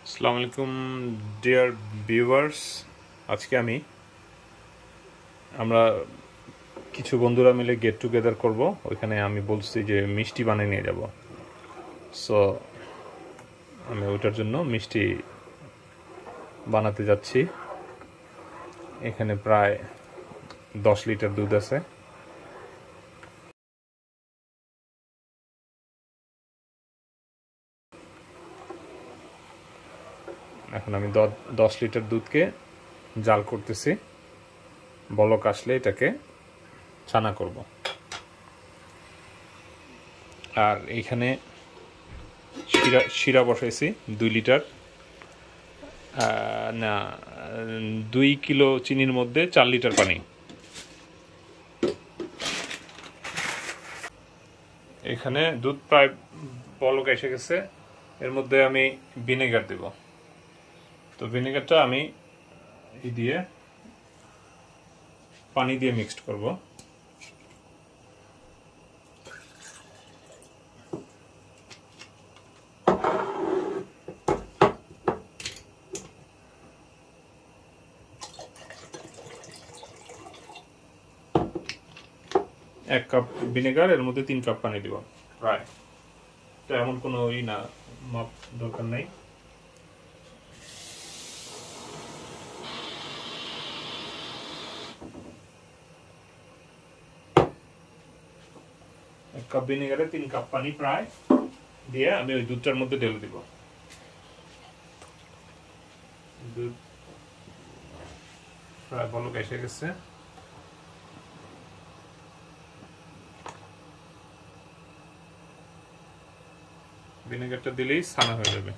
আসসালামু আলাইকুম dear viewers. আজকে আমরা কিছু বন্ধুরা মিলে গেট টুগেদার করব। ওইখানে আমি বলছি যে মিষ্টি বানিয়ে নিয়ে যাব। সো আমি ওইটার জন্য মিষ্টি বানাতে যাচ্ছি। এখানে প্রায় 10 লিটার দুধ আছে। এখন আমি 10 লিটার দুধকে জাল করতেছি। বলক আসলে এটাকে ছানা করব। আর এইখানে শিরা বসাইছি 2 লিটার, না 2 কিলো চিনির মধ্যে 4 লিটার পানি। এখানে দুধ প্রায় বলক এসে গেছে। এর মধ্যে আমি ভিনেগার দেব। তো ভিনেগারটা আমি পানি দিয়ে মিক্সড করব। এক কাপ ভিনেগার, এর মধ্যে 3 কাপ পানি দিব প্রায়। তো এমন কোনো না মাপ দরকার নেই। এক কাপ ভিনেগারে 3 কাপ পানি প্রায় দিয়ে আমি ওই দুধটার মধ্যে ঢেলে দিব। দুধ প্রায় বলক এসে গেছে। ভিনেগারটা দিলেই ছানা হয়ে যাবে।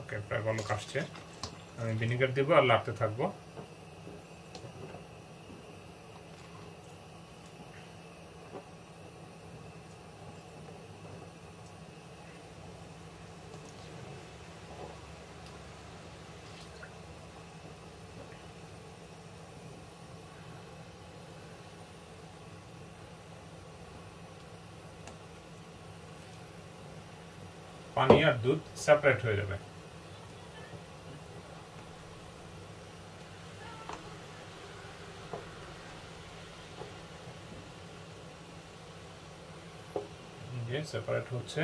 ওকে, প্রায় বলক আসছে। আমি ভিনেগার দেবো আর লাড়তে থাকবো। পানি আর দুধ সেপারেট হয়ে যাবে। সেপারেট হচ্ছে।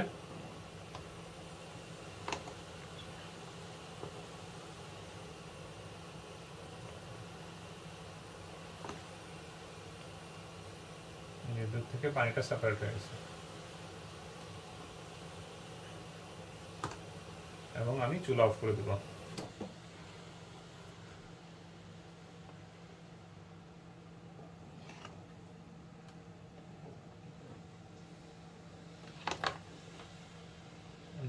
দুধ থেকে পানিটা সেপারেট হয়ে গেছে এবং আমি চুলা অফ করে দেব।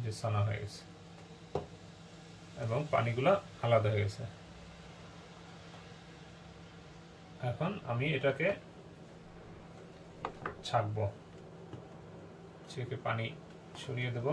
যে ছানা হয়ে গেছে এবং পানিগুলা আলাদা হয়ে গেছে। এখন আমি এটাকে ছাঁকবো। ছেঁকে পানি সরিয়ে দেব।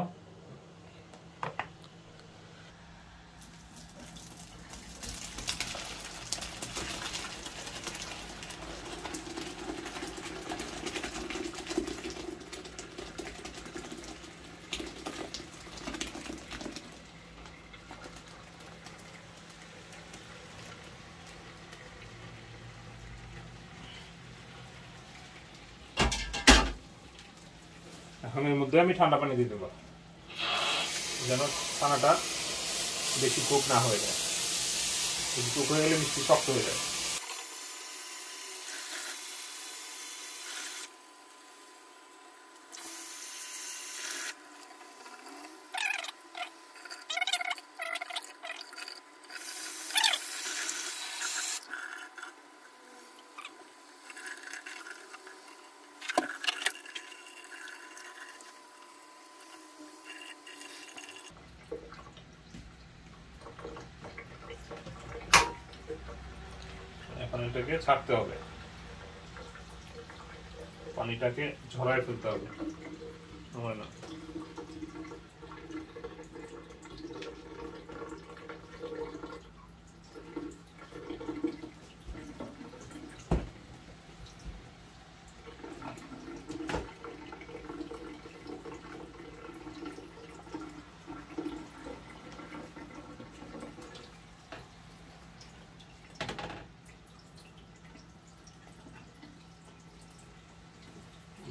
এখন এর মধ্যে আমি ঠান্ডা পানি দিয়ে দেবো, যেন ছানাটা বেশি কুক না হয়ে যায়। বেশি কুক হয়ে গেলে মিষ্টি শক্ত হয়ে যায়। এখন এটাকে ছাড়তে হবে, পানিটাকে ঝরায় ফেলতে হবে। না,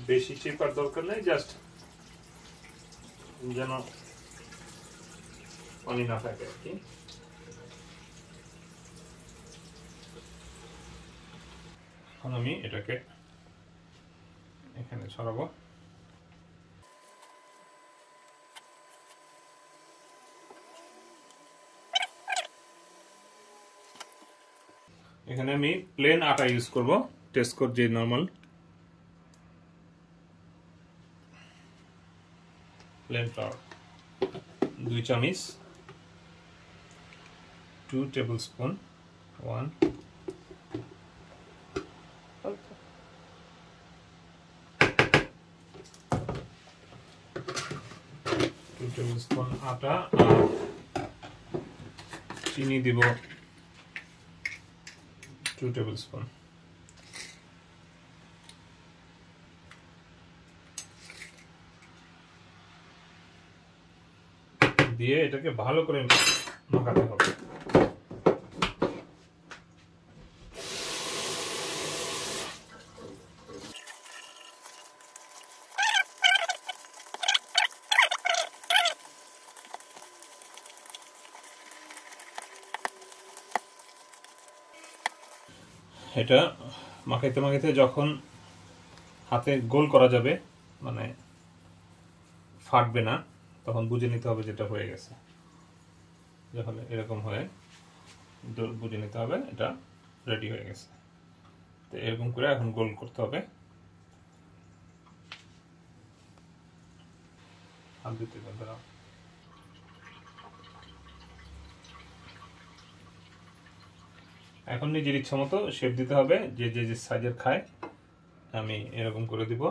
বেশি চেপার দরকার নেই, জাস্ট যেন পানি না থাকে আর কি। এখন আমি এটাকে এখানে ছড়াবো। এখানে আমি প্লেন আটা ইউজ করব, টেস্কোর যে নরমাল প্লেন ফ্লাওয়ার 2 চামচ, 2 টেবিলস্পুন, 1 2 টেবিলস্পুন আটা, আর চিনি দিব 2 টেবিলস্পুন। দিয়ে এটাকে ভালো করে মাখাতে হবে। এটা মাখাইতে মাখাইতে যখন হাতে গোল করা যাবে, মানে ফাটবে না, তখন বুঝে নিতে হবে যেটা হয়ে গেছে। যখন এরকম হয় বুঝে নিতে হবে এটা রেডি হয়ে গেছে। তো এরকম করে এখন গোল করতে হবে। হাত দিতে ধরো। এখন নিজের ইচ্ছা মতো শেপ দিতে হবে, যে যে যে সাইজের খায়। আমি এরকম করে দিব।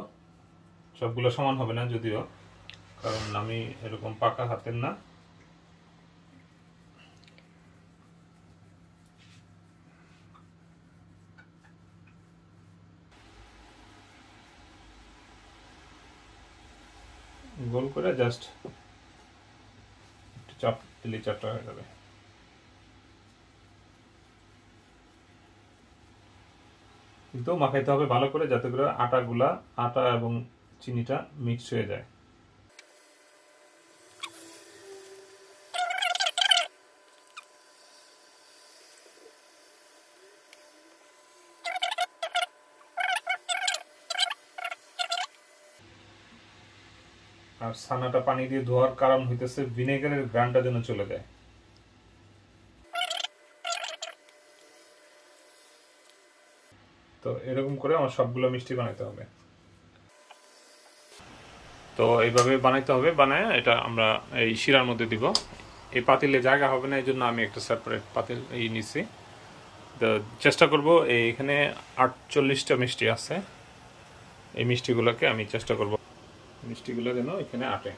সবগুলো সমান হবে না যদিও, কারণ আমি এরকম পাকা হাতের না। গোল করে জাস্ট একটু চাপ দিলে চাপটা হয়ে যাবে। কিন্তু মাখাইতে হবে ভালো করে, যাতে করে আটা এবং চিনিটা মিক্স হয়ে যায়। আর ছানাটা পানি দিয়ে ধোয়ার কারণ হইতেছে ভিনেগারের গ্রানটা যেন চলে যায়। তো এরকম করে আমার সবগুলো মিষ্টি বানাইতে হবে। তো এইভাবে বানাইতে হবে। বানায় এটা আমরা এই শিরার মধ্যে দিব। এই পাতিলে জায়গা হবে না, এই জন্য আমি একটা সেপারেট পাতিল নিছি। তো চেষ্টা করব, এখানে 48টা মিষ্টি আছে। এই মিষ্টিগুলোকে আমি চেষ্টা করব মিষ্টিগুলো যেন এখানে আটে।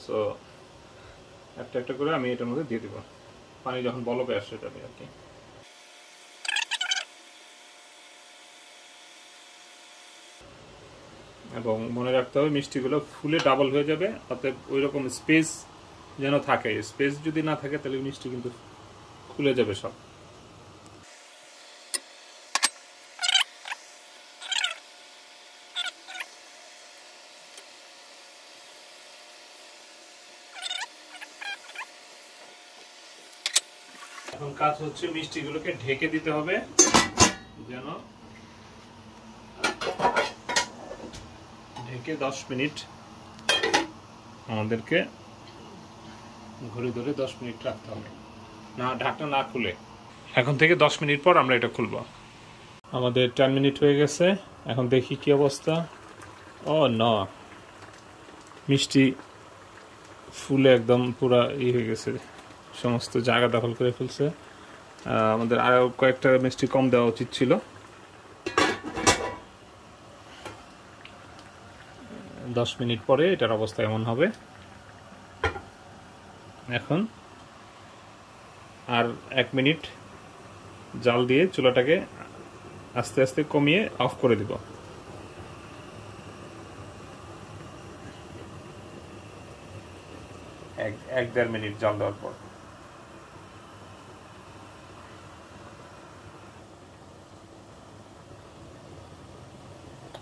সো একটা একটা করে আমি এটার মধ্যে দিয়ে দিব, পানি যখন বলকে আসে যাবে আর কি। এবং মনে রাখতে হবে মিষ্টিগুলো ফুলে ডাবল হয়ে যাবে, অতএব ওই রকম স্পেস যেন থাকে। স্পেস যদি না থাকে তাহলে মিষ্টি কিন্তু খুলে যাবে সব। এখন কাজ হচ্ছে মিষ্টিগুলোকে ঢেকে দিতে হবে, যেন ঢেকে 10 মিনিট আমাদেরকে ঘড়ি ধরে 10 মিনিট রাখতে হবে, না ঢাকনা না খুলে। এখন থেকে 10 মিনিট পর আমরা এটা খুলব। আমাদের 10 মিনিট হয়ে গেছে। এখন দেখি কি অবস্থা। ও না, মিষ্টি ফুলে একদম পুরা হয়ে গেছে, সমস্ত জায়গা দখল করে ফেলছে। আমাদের আরও কয়েকটা মিষ্টি কম দেওয়া উচিত ছিল। 10 মিনিট পরে এটার অবস্থা এমন হবে। এখন আর 1 মিনিট জাল দিয়ে চুলাটাকে আস্তে আস্তে কমিয়ে অফ করে দিব। এক দেড় মিনিট জাল দেওয়ার পর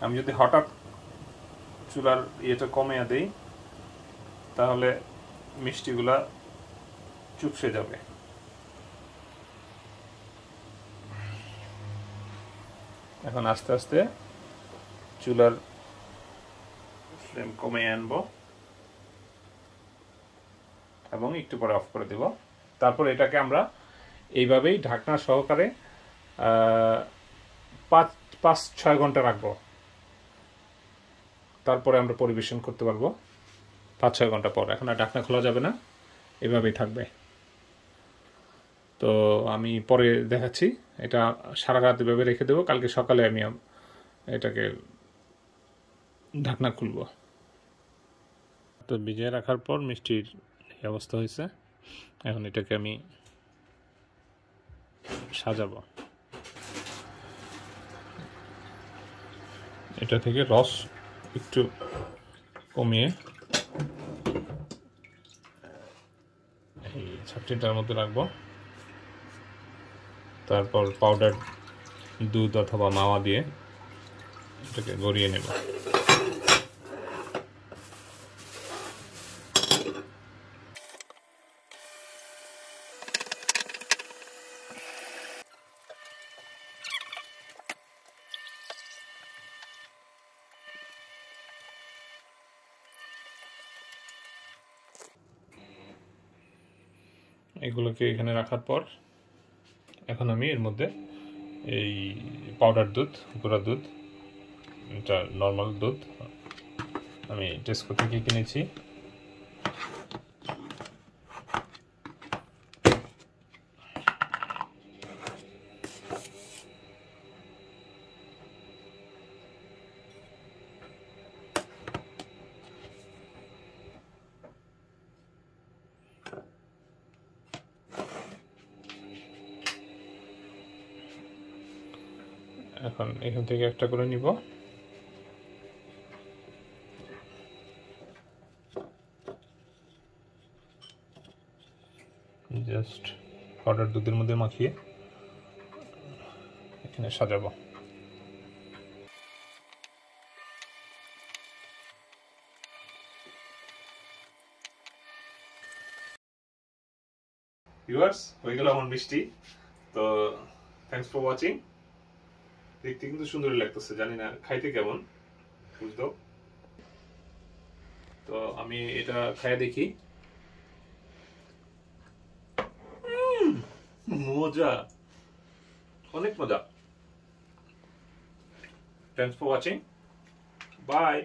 আমি যদি হঠাৎ চুলার ইয়েটা কমিয়ে দেই, তাহলে মিষ্টিগুলা চুপসে যাবে। এখন আস্তে আস্তে চুলার ফ্লেম কমিয়ে আনবো এবং একটু পরে অফ করে দেব। তারপর এটাকে আমরা এইভাবেই ঢাকনা সহকারে 5-6 ঘন্টা রাখবো। তারপরে আমরা পরিবেশন করতে পারবো 5-6 ঘন্টা পর। এখন আর ঢাকনা খোলা যাবে না, এভাবেই থাকবে। তো আমি পরে দেখাচ্ছি। এটা সারা রাত এভাবে রেখে দেবো, কালকে সকালে আমি এটাকে ঢাকনা খুলব। তো ভিজিয়ে রাখার পর মিষ্টির এই অবস্থা হয়েছে। এখন এটাকে আমি সাজাবো। এটা থেকে রস একটু কমিয়ে এই ছাকনিটার মধ্যে রাখবো। তারপর পাউডার দুধ অথবা মাওয়া দিয়ে এটাকে গড়িয়ে নেব। এগুলোকে এখানে রাখার পর এখন আমি এর মধ্যে এই পাউডার দুধ, গুঁড়া দুধ, এটা নর্মাল দুধ আমি টেস্কো থেকে কিনেছি, এখন এখান থেকে একটা করে নিব। জাস্ট পাউডার দুধের মধ্যে মাখিয়ে এখানে সাজাবো। ভিউয়ার্স, হয়ে গেল আমার মিষ্টি। তো থ্যাঙ্কস ফর ওয়াচিং। দেখতে কিন্তু সুন্দরই লাগতেছে, জানি না খাইতে কেমন, বুঝতো। তো আমি এটা খাইয়ে দেখি। মজা, অনেক মজা। Thanks for watching, by.